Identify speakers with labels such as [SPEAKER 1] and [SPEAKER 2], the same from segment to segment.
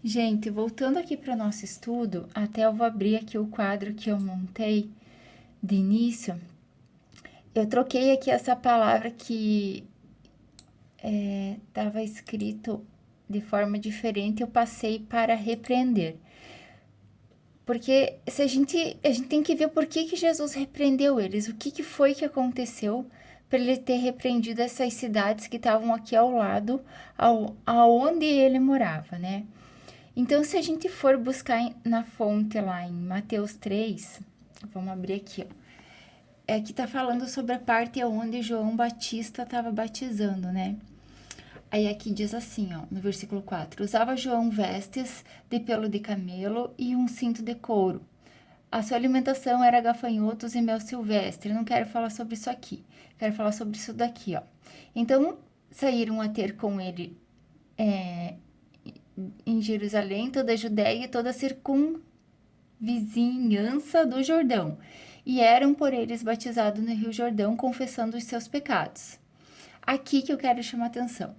[SPEAKER 1] Gente, voltando aqui para o nosso estudo, até eu vou abrir aqui o quadro que eu montei de início. Eu troquei aqui essa palavra que estava escrito de forma diferente, eu passei para repreender. Porque se a gente tem que ver por que Jesus repreendeu eles, o que foi que aconteceu para ele ter repreendido essas cidades que estavam aqui ao lado, aonde ele morava, né? Então, se a gente for buscar na fonte lá em Mateus 3, vamos abrir aqui, ó. Aqui tá falando sobre a parte onde João Batista estava batizando, né? Aí aqui diz assim, ó, no versículo 4: Usava João vestes de pelo de camelo e um cinto de couro. A sua alimentação era gafanhotos e mel silvestre. Eu não quero falar sobre isso aqui. Quero falar sobre isso daqui, ó. Então, saíram a ter com ele em Jerusalém, toda a Judéia e toda a circunvizinhança do Jordão. E eram por eles batizados no Rio Jordão, confessando os seus pecados. Aqui que eu quero chamar atenção.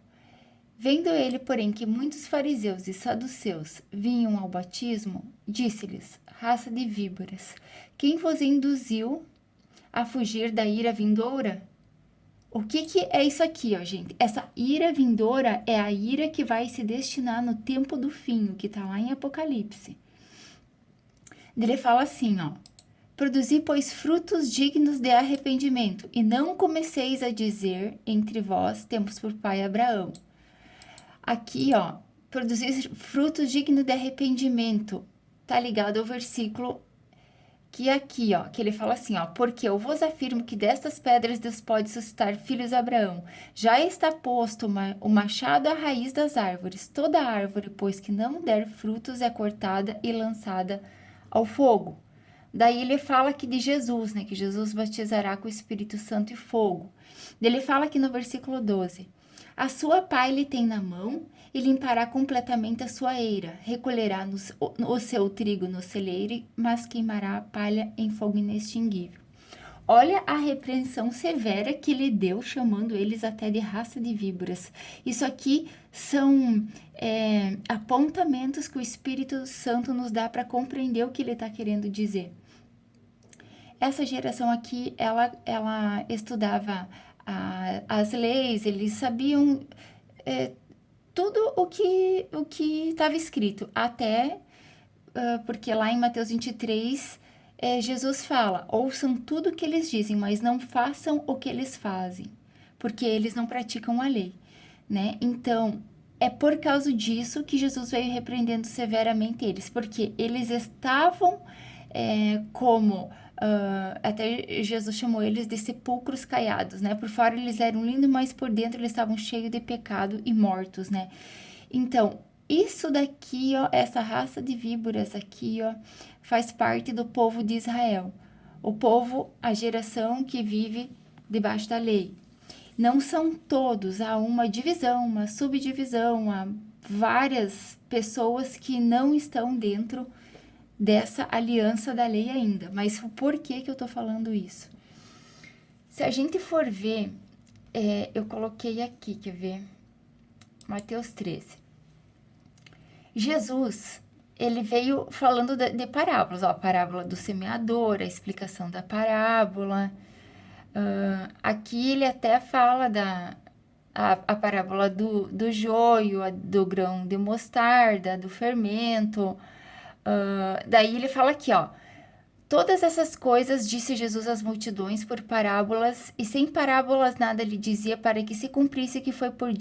[SPEAKER 1] Vendo ele, porém, que muitos fariseus e saduceus vinham ao batismo, disse-lhes: Raça de víboras, quem vos induziu a fugir da ira vindoura? O que é isso aqui, ó, gente? Essa ira vindoura é a ira que vai se destinar no tempo do fim, que tá lá em Apocalipse. Ele fala assim, ó: Produzi, pois, frutos dignos de arrependimento, e não comeceis a dizer entre vós, temos por pai Abraão. Aqui, ó, produzir frutos dignos de arrependimento, tá ligado ao versículo que aqui, ó, que ele fala assim, ó: Porque eu vos afirmo que destas pedras Deus pode suscitar filhos de Abraão. Já está posto o machado à raiz das árvores. Toda árvore, pois, que não der frutos, é cortada e lançada ao fogo. Daí ele fala aqui de Jesus, né? Que Jesus batizará com o Espírito Santo e fogo. Ele fala aqui no versículo 12: A sua pá ele tem na mão e limpará completamente a sua eira. Recolherá o seu trigo no celeiro, mas queimará a palha em fogo inextinguível. Olha a repreensão severa que ele deu, chamando eles até de raça de víboras. Isso aqui são apontamentos que o Espírito Santo nos dá para compreender o que ele está querendo dizer. Essa geração aqui, ela estudava as leis, eles sabiam tudo o que estava escrito, até porque lá em Mateus 23, Jesus fala: ouçam tudo o que eles dizem, mas não façam o que eles fazem, porque eles não praticam a lei, né? Então, é por causa disso que Jesus veio repreendendo severamente eles, porque eles estavam como... até Jesus chamou eles de sepulcros caiados, né? Por fora eles eram lindos, mas por dentro eles estavam cheios de pecado e mortos, né? Então, isso daqui, ó, essa raça de víboras aqui, ó, faz parte do povo de Israel. O povo, a geração que vive debaixo da lei. Não são todos, há uma divisão, uma subdivisão, há várias pessoas que não estão dentro dessa aliança da lei ainda. Mas por que eu tô falando isso? Se a gente for ver, eu coloquei aqui, quer ver? Mateus 13. Jesus, ele veio falando de parábolas, ó, a parábola do semeador, a explicação da parábola. Aqui ele até fala a parábola do joio, do grão de mostarda, do fermento. Daí ele fala aqui, ó: Todas essas coisas disse Jesus às multidões por parábolas, e sem parábolas nada lhe dizia, para que se cumprisse o que foi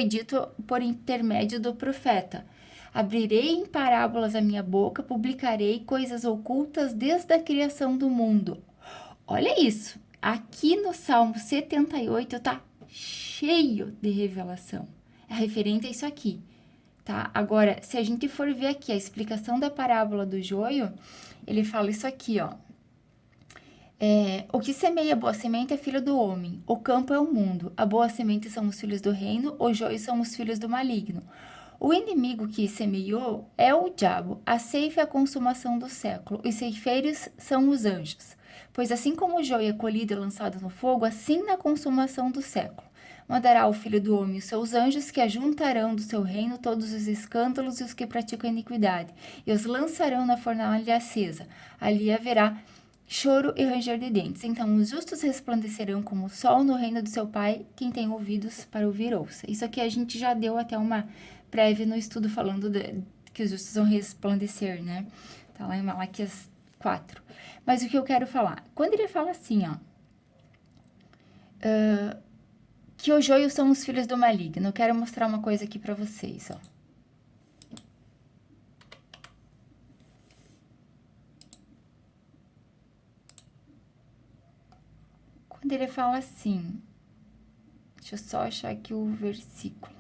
[SPEAKER 1] dito por intermédio do profeta. Abrirei em parábolas a minha boca, publicarei coisas ocultas desde a criação do mundo. Olha isso, aqui no Salmo 78 tá cheio de revelação. É referente a isso aqui, tá? Agora, se a gente for ver aqui a explicação da parábola do joio, ele fala isso aqui, ó: o que semeia boa semente é filho do homem, o campo é o mundo, a boa semente são os filhos do reino, o joio são os filhos do maligno. O inimigo que semeou é o diabo, a ceifa é a consumação do século, os ceifeiros são os anjos. Pois assim como o joio é colhido e lançado no fogo, assim na consumação do século. mandará o Filho do Homem os seus anjos, que ajuntarão do seu reino todos os escândalos e os que praticam a iniquidade, e os lançarão na fornalha acesa. Ali haverá choro e ranger de dentes. Então, os justos resplandecerão como o sol no reino do seu Pai. Quem tem ouvidos para ouvir, ouça. Isso aqui a gente já deu até uma prévia no estudo falando que os justos vão resplandecer, né? Tá lá em Malaquias 4. Mas o que eu quero falar? Quando ele fala assim, ó, que o joio são os filhos do maligno, eu quero mostrar uma coisa aqui pra vocês, ó. Quando ele fala assim, deixa eu só achar aqui o versículo.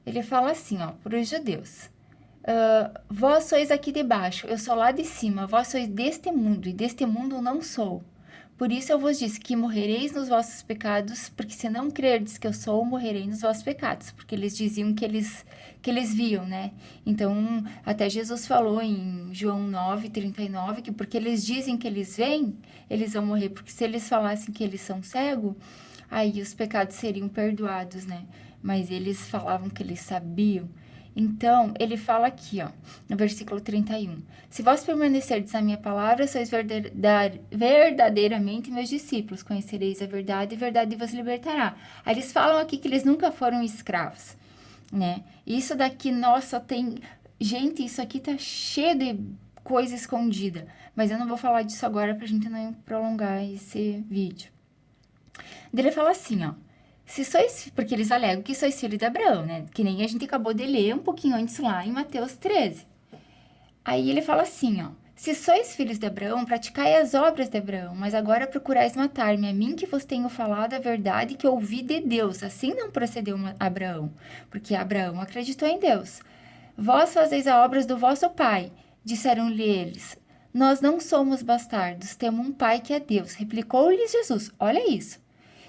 [SPEAKER 1] Ele fala assim, ó, para os judeus: vós sois aqui de baixo, eu sou lá de cima, vós sois deste mundo, e deste mundo não sou. Por isso eu vos disse que morrereis nos vossos pecados, porque se não crerdes que eu sou, morrerei nos vossos pecados. Porque eles diziam que eles viam, né? Então, até Jesus falou em João 9:39, que porque eles dizem que eles veem, eles vão morrer. Porque se eles falassem que eles são cegos, aí os pecados seriam perdoados, né? Mas eles falavam que eles sabiam. Então, ele fala aqui, ó, no versículo 31. Se vós permanecerdes na minha palavra, sois verdadeiramente meus discípulos. Conhecereis a verdade vos libertará. Aí eles falam aqui que eles nunca foram escravos, né? Isso daqui, nossa, tem... Gente, isso aqui tá cheio de coisa escondida. Mas eu não vou falar disso agora pra gente não prolongar esse vídeo. Daí ele fala assim, ó. Se sois, porque eles alegam que sois filho de Abraão, né? Que nem a gente acabou de ler um pouquinho antes lá em Mateus 13. Aí ele fala assim, ó. Se sois filhos de Abraão, praticai as obras de Abraão, mas agora procurais matar-me, a mim que vos tenho falado a verdade que ouvi de Deus. Assim não procedeu Abraão, porque Abraão acreditou em Deus. Vós fazeis as obras do vosso pai, disseram-lhe eles. Nós não somos bastardos, temos um pai que é Deus. Replicou-lhes Jesus. Olha isso.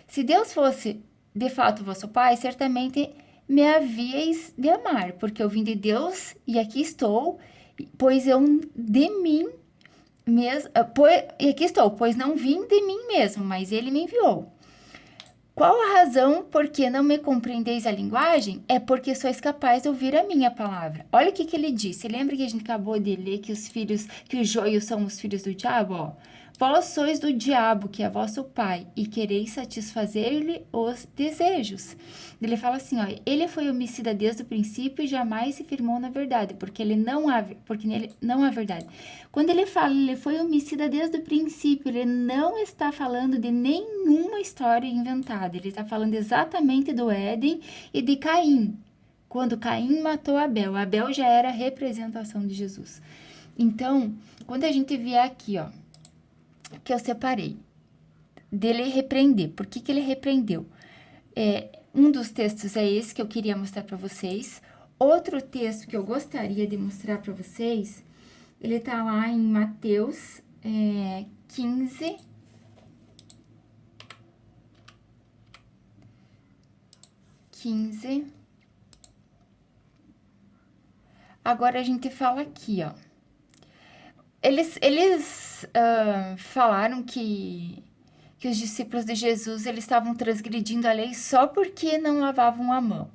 [SPEAKER 1] Se Deus fosse de fato vosso pai, certamente me havíeis de amar, porque eu vim de Deus e aqui estou, pois eu de mim mesmo, e aqui estou, pois não vim de mim mesmo, mas ele me enviou. Qual a razão por que não me compreendeis a linguagem? É porque sois capazes de ouvir a minha palavra. Olha o que ele disse. Lembra que a gente acabou de ler que os joios são os filhos do diabo? Ó. Vós sois do diabo, que é vosso pai, e quereis satisfazer-lhe os desejos. Ele fala assim, ó, ele foi homicida desde o princípio e jamais se firmou na verdade, porque nele não há verdade. Quando ele fala, ele foi homicida desde o princípio, ele não está falando de nenhuma história inventada, ele está falando exatamente do Éden e de Caim. Quando Caim matou Abel, Abel já era a representação de Jesus. Então, quando a gente vier aqui, ó, que eu separei, dele repreender. Por que ele repreendeu? Um dos textos é esse que eu queria mostrar para vocês. Outro texto que eu gostaria de mostrar para vocês, ele tá lá em Mateus 15. Agora a gente fala aqui, ó. Eles falaram que os discípulos de Jesus eles estavam transgredindo a lei só porque não lavavam a mão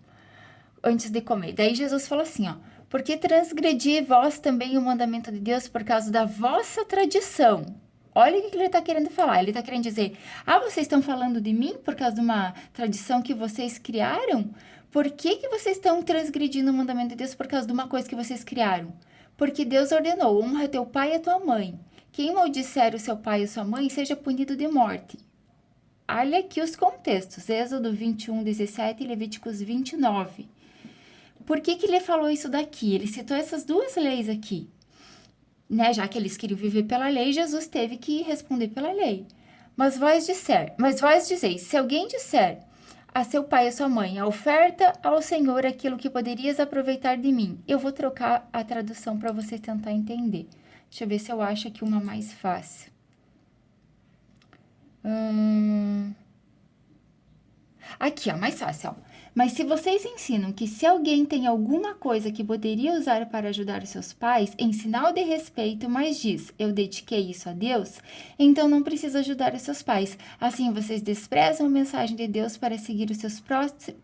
[SPEAKER 1] antes de comer. Daí Jesus falou assim, ó, porque transgredi vós também o mandamento de Deus por causa da vossa tradição. Olha o que ele está querendo falar. Ele está querendo dizer, vocês estão falando de mim por causa de uma tradição que vocês criaram? Por que vocês estão transgredindo o mandamento de Deus por causa de uma coisa que vocês criaram? Porque Deus ordenou, honra teu pai e a tua mãe. Quem maldisser o seu pai e sua mãe, seja punido de morte. Olha aqui os contextos, Êxodo 21:17 e Levíticos 29. Por que ele falou isso daqui? Ele citou essas duas leis aqui. Né? Já que eles queriam viver pela lei, Jesus teve que responder pela lei. Mas vós dizeis, se alguém disser a seu pai e a sua mãe, a oferta ao Senhor aquilo que poderias aproveitar de mim. Eu vou trocar a tradução para você tentar entender. Deixa eu ver se eu acho aqui uma mais fácil. Aqui, ó, mais fácil, ó. Mas se vocês ensinam que se alguém tem alguma coisa que poderia usar para ajudar os seus pais, em sinal de respeito, mas diz, eu dediquei isso a Deus, então não precisa ajudar os seus pais. Assim, vocês desprezam a mensagem de Deus para seguir os seus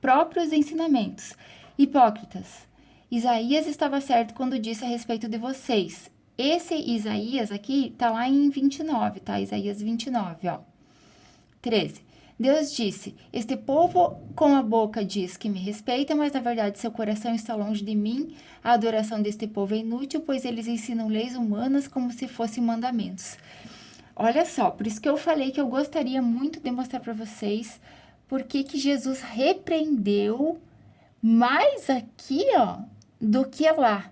[SPEAKER 1] próprios ensinamentos. Hipócritas. Isaías estava certo quando disse a respeito de vocês. Esse Isaías aqui tá lá em 29, tá? Isaías 29, ó. 13. Deus disse, este povo com a boca diz que me respeita, mas na verdade seu coração está longe de mim. A adoração deste povo é inútil, pois eles ensinam leis humanas como se fossem mandamentos. Olha só, por isso que eu falei que eu gostaria muito de mostrar para vocês por que Jesus repreendeu mais aqui, ó, do que lá.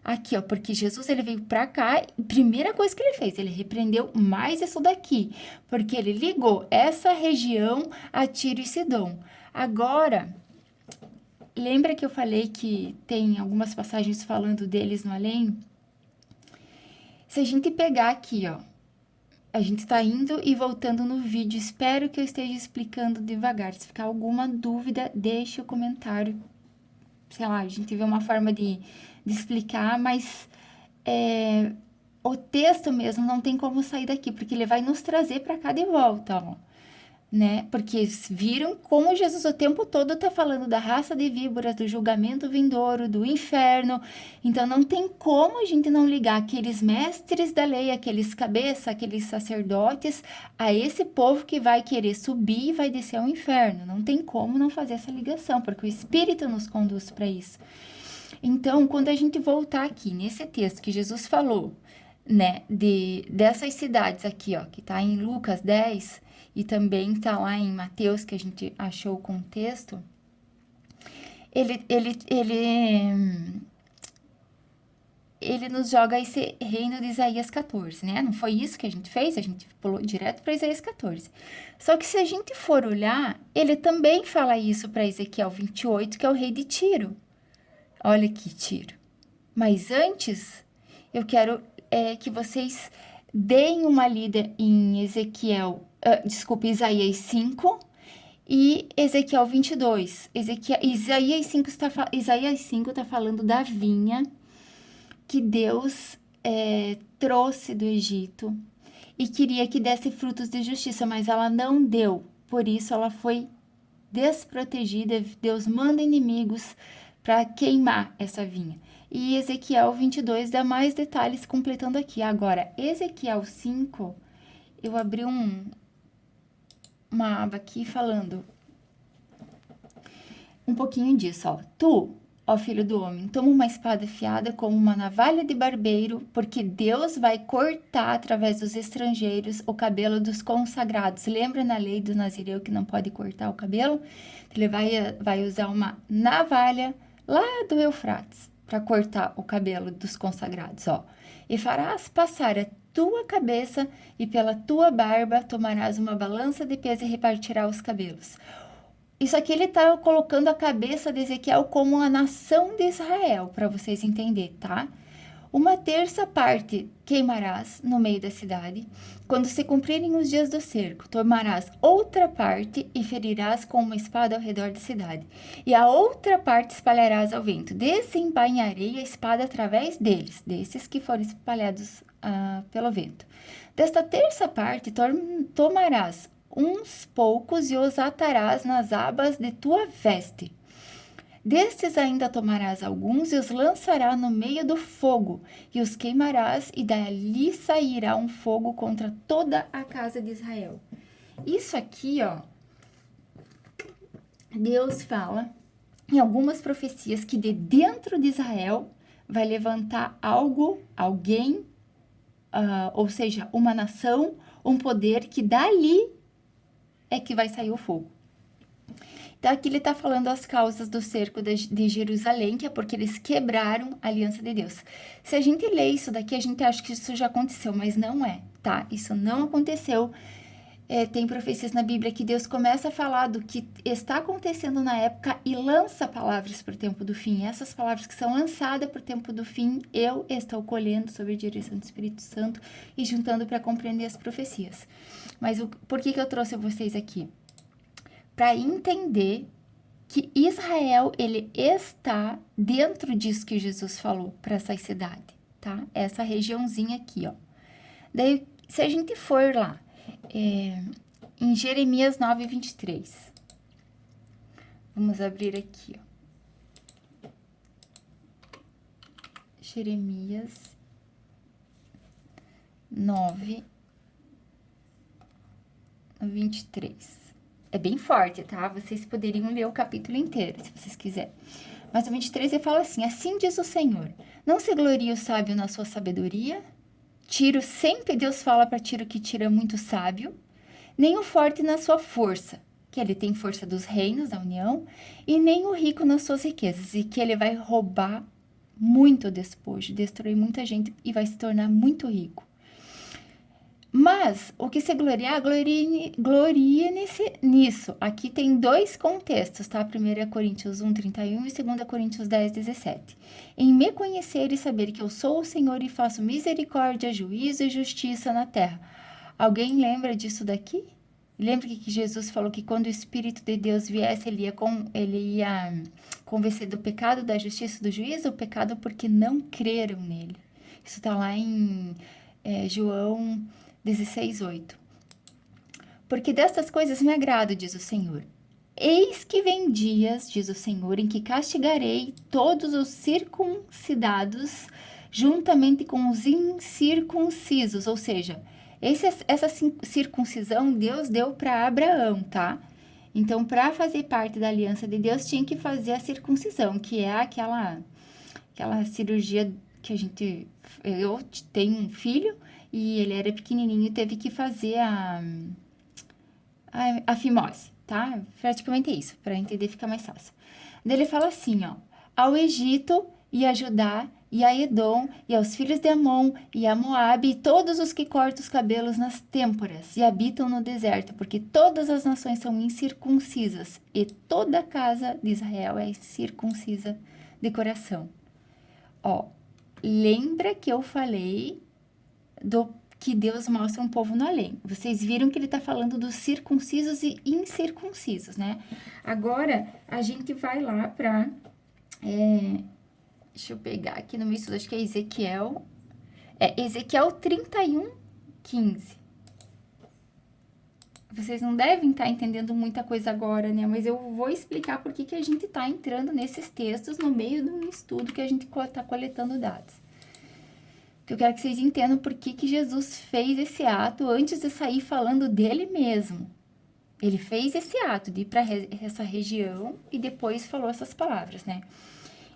[SPEAKER 1] Aqui, ó, porque Jesus, ele veio pra cá, primeira coisa que ele fez, ele repreendeu mais isso daqui, porque ele ligou essa região a Tiro e Sidom. Agora, lembra que eu falei que tem algumas passagens falando deles no além? Se a gente pegar aqui, ó, a gente está indo e voltando no vídeo, espero que eu esteja explicando devagar. Se ficar alguma dúvida, deixe o comentário. Sei lá, a gente vê uma forma de explicar, mas o texto mesmo não tem como sair daqui, porque ele vai nos trazer para cá de volta, ó, né? Porque viram como Jesus o tempo todo tá falando da raça de víboras, do julgamento vindouro, do inferno. Então não tem como a gente não ligar aqueles mestres da lei, aqueles cabeças, aqueles sacerdotes, a esse povo que vai querer subir e vai descer ao inferno. Não tem como não fazer essa ligação, porque o Espírito nos conduz para isso. Então, quando a gente voltar aqui nesse texto que Jesus falou, né, dessas cidades aqui, ó, que tá em Lucas 10 e também tá lá em Mateus, que a gente achou o contexto, ele nos joga esse reino de Isaías 14, né? Não foi isso que a gente fez? A gente pulou direto para Isaías 14. Só que se a gente for olhar, ele também fala isso para Ezequiel 28, que é o rei de Tiro. Olha que Tiro. Mas antes, eu quero que vocês deem uma lida em Isaías 5 e Ezequiel 22. Isaías 5 está falando da vinha que Deus trouxe do Egito e queria que desse frutos de justiça, mas ela não deu. Por isso ela foi desprotegida. Deus manda inimigos para queimar essa vinha. E Ezequiel 22 dá mais detalhes completando aqui. Agora, Ezequiel 5, eu abri uma aba aqui falando um pouquinho disso, ó. Tu, ó filho do homem, toma uma espada afiada como uma navalha de barbeiro, porque Deus vai cortar através dos estrangeiros o cabelo dos consagrados. Lembra na lei do Nazireu que não pode cortar o cabelo? Ele vai usar uma navalha lá do Eufrates para cortar o cabelo dos consagrados, ó. E farás passar a tua cabeça e pela tua barba tomarás uma balança de peso e repartirás os cabelos. Isso aqui ele está colocando a cabeça de Ezequiel como a nação de Israel, para vocês entenderem, tá? Uma terça parte queimarás no meio da cidade. Quando se cumprirem os dias do cerco, tomarás outra parte e ferirás com uma espada ao redor da cidade. E a outra parte espalharás ao vento. Desembainharei a espada através deles, desses que foram espalhados pelo vento. Desta terça parte tomarás uns poucos e os atarás nas abas de tua veste. Destes ainda tomarás alguns e os lançarás no meio do fogo, e os queimarás, e dali sairá um fogo contra toda a casa de Israel. Isso aqui, ó, Deus fala em algumas profecias que de dentro de Israel vai levantar alguém, ou seja, uma nação, um poder que dali é que vai sair o fogo. Então, aqui ele está falando as causas do cerco de Jerusalém, que é porque eles quebraram a aliança de Deus. Se a gente lê isso daqui, a gente acha que isso já aconteceu, mas não é, tá? Isso não aconteceu. Tem profecias na Bíblia que Deus começa a falar do que está acontecendo na época e lança palavras para o tempo do fim. E essas palavras que são lançadas para o tempo do fim, eu estou colhendo sob a direção do Espírito Santo e juntando para compreender as profecias. Mas por que eu trouxe vocês aqui? Para entender que Israel, ele está dentro disso que Jesus falou para essa cidade, tá? Essa regiãozinha aqui, ó. Daí, se a gente for lá, em Jeremias 9, 23, vamos abrir aqui, ó. Jeremias 9, 23. É bem forte, tá? Vocês poderiam ler o capítulo inteiro, se vocês quiserem. Mas o 23 ele fala assim: assim diz o Senhor, não se glorie o sábio na sua sabedoria? Tiro, sempre Deus fala para Tiro que Tiro é muito sábio, nem o forte na sua força, que ele tem força dos reinos da união, e nem o rico nas suas riquezas, e que ele vai roubar muito despojo, destruir muita gente e vai se tornar muito rico. Mas o que se gloriar, gloria nisso. Aqui tem dois contextos, tá? 1 Coríntios 1, 31 e 2 Coríntios 10, 17. Em me conhecer e saber que eu sou o Senhor e faço misericórdia, juízo e justiça na terra. Alguém lembra disso daqui? Lembra que Jesus falou que quando o Espírito de Deus viesse, ele ia convencer do pecado, da justiça e do juízo? O pecado porque não creram nele. Isso está lá em João 16:8. Porque destas coisas me agrado, diz o Senhor. Eis que vem dias, diz o Senhor, em que castigarei todos os circuncidados juntamente com os incircuncisos. Ou seja, essa circuncisão Deus deu para Abraão, tá? Então, para fazer parte da aliança de Deus, tinha que fazer a circuncisão, que é aquela cirurgia que eu tenho um filho e ele era pequenininho e teve que fazer a fimose, tá? Praticamente é isso, para entender fica mais fácil. Daí ele fala assim, ó: ao Egito e a Judá e a Edom e aos filhos de Amon e a Moabe e todos os que cortam os cabelos nas têmporas e habitam no deserto, porque todas as nações são incircuncisas e toda a casa de Israel é circuncisa de coração. Ó, lembra que eu falei que Deus mostra um povo no além. Vocês viram que ele está falando dos circuncisos e incircuncisos, né? Agora, a gente vai lá para... deixa eu pegar aqui no meu estudo, acho que é Ezequiel. Ezequiel 31, 15. Vocês não devem estar entendendo muita coisa agora, né? Mas eu vou explicar por que a gente está entrando nesses textos no meio de um estudo que a gente está coletando dados. Eu quero que vocês entendam por que Jesus fez esse ato antes de sair falando dele mesmo. Ele fez esse ato de ir para essa região e depois falou essas palavras, né?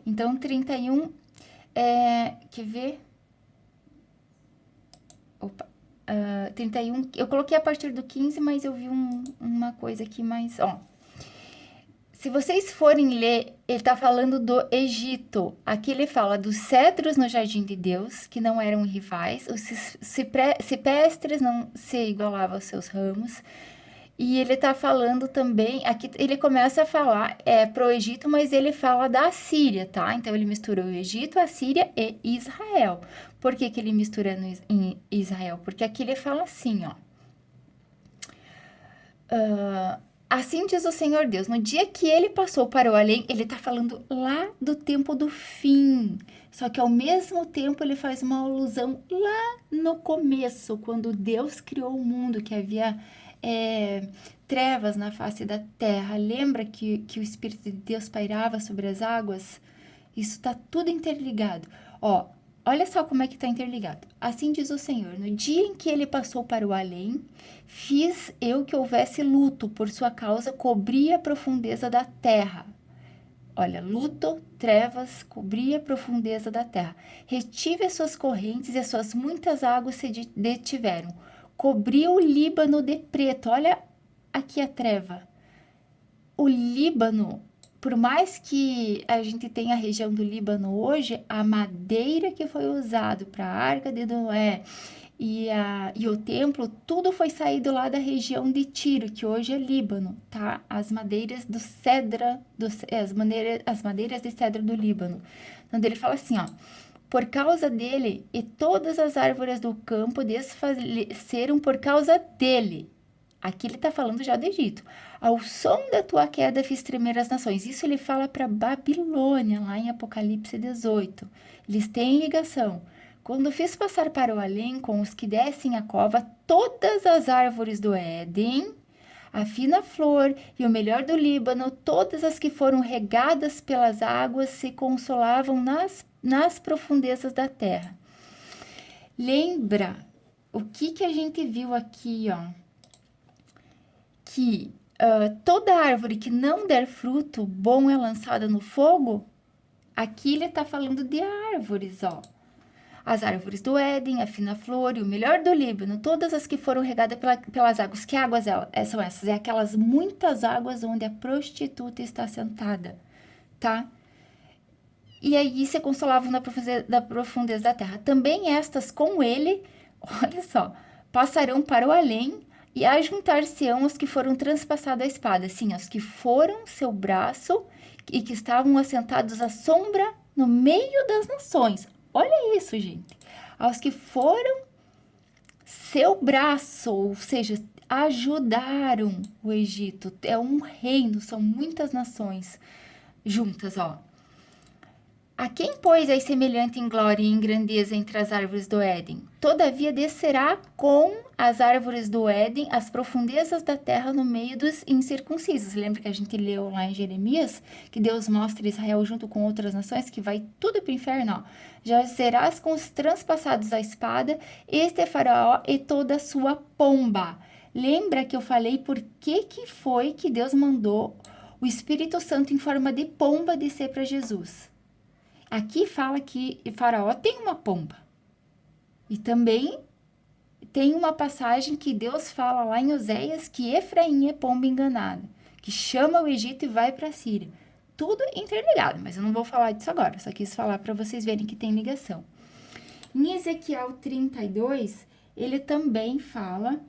[SPEAKER 1] Então, 31, quer ver? 31, eu coloquei a partir do 15, mas eu vi uma coisa aqui mais, ó. Se vocês forem ler, ele está falando do Egito. Aqui ele fala dos cedros no jardim de Deus, que não eram rivais, os cipestres não se igualavam aos seus ramos. E ele está falando também, aqui ele começa a falar para o Egito, mas ele fala da Assíria, tá? Então ele misturou o Egito, a Síria e Israel. Por que ele mistura em Israel? Porque aqui ele fala assim, ó. Assim diz o Senhor Deus, no dia que ele passou para o além, ele está falando lá do tempo do fim. Só que ao mesmo tempo ele faz uma alusão lá no começo, quando Deus criou o mundo, que havia trevas na face da terra. Lembra que o Espírito de Deus pairava sobre as águas? Isso está tudo interligado. Ó, olha só como é que está interligado. Assim diz o Senhor, no dia em que ele passou para o além, fiz eu que houvesse luto por sua causa, cobri a profundeza da terra. Olha, luto, trevas, cobri a profundeza da terra. Retive as suas correntes e as suas muitas águas se detiveram. Cobri o Líbano de preto. Olha aqui a treva. O Líbano, por mais que a gente tenha a região do Líbano hoje, a madeira que foi usada para a Arca de Noé e o templo, tudo foi saído lá da região de Tiro, que hoje é Líbano, tá? As madeiras do cedro, as madeiras de cedro do Líbano. Então, ele fala assim, ó: por causa dele, e todas as árvores do campo desfaleceram por causa dele. Aqui ele está falando já do Egito. Ao som da tua queda fiz tremer as nações. Isso ele fala para Babilônia, lá em Apocalipse 18. Eles têm ligação. Quando fiz passar para o além com os que descem a cova, todas as árvores do Éden, a fina flor e o melhor do Líbano, todas as que foram regadas pelas águas, se consolavam nas profundezas da terra. Lembra o que a gente viu aqui, ó? Que toda árvore que não der fruto bom é lançada no fogo. Aqui ele está falando de árvores, ó. As árvores do Éden, a fina flor e o melhor do Líbano, todas as que foram regadas pelas águas. Que águas são essas? É aquelas muitas águas onde a prostituta está sentada, tá? E aí se consolavam na profundeza da terra. Também estas com ele, olha só, passarão para o além e ajuntar-se-ão os que foram transpassados à espada. Sim, os que foram seu braço e que estavam assentados à sombra no meio das nações. Olha isso, gente. Aos que foram seu braço, ou seja, ajudaram o Egito. É um reino, são muitas nações juntas, ó. A quem, pois, é semelhante em glória e em grandeza entre as árvores do Éden? Todavia descerá com as árvores do Éden as profundezas da terra no meio dos incircuncisos. Lembra que a gente leu lá em Jeremias? Que Deus mostra Israel junto com outras nações, que vai tudo para o inferno, ó. Já serás com os transpassados à espada, este é Faraó e toda a sua pomba. Lembra que eu falei por que foi que Deus mandou o Espírito Santo em forma de pomba descer para Jesus? Aqui fala que Faraó tem uma pomba. E também tem uma passagem que Deus fala lá em Oséias que Efraim é pomba enganada, que chama o Egito e vai para a Síria. Tudo interligado, mas eu não vou falar disso agora, só quis falar para vocês verem que tem ligação. Em Ezequiel 32, ele também fala,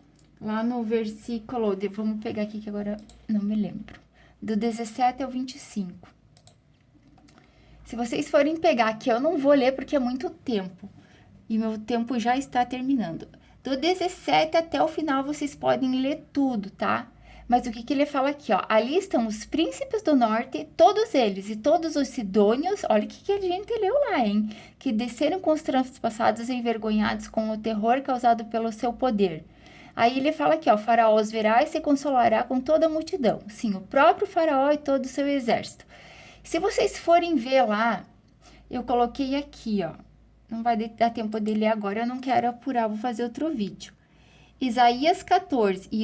[SPEAKER 1] lá no versículo, vamos pegar aqui que agora não me lembro, do 17 ao 25. Se vocês forem pegar aqui, eu não vou ler porque é muito tempo. E meu tempo já está terminando. Do 17 até o final, vocês podem ler tudo, tá? Mas o que ele fala aqui, ó? Ali estão os príncipes do norte, todos eles e todos os sidônios. Olha o que a gente leu lá, hein? Que desceram com os transpassados envergonhados com o terror causado pelo seu poder. Aí ele fala aqui, ó, Faraó os verá e se consolará com toda a multidão. Sim, o próprio Faraó e todo o seu exército. Se vocês forem ver lá, eu coloquei aqui, ó. Não vai dar tempo de ler agora, eu não quero apurar, vou fazer outro vídeo. Isaías 14 e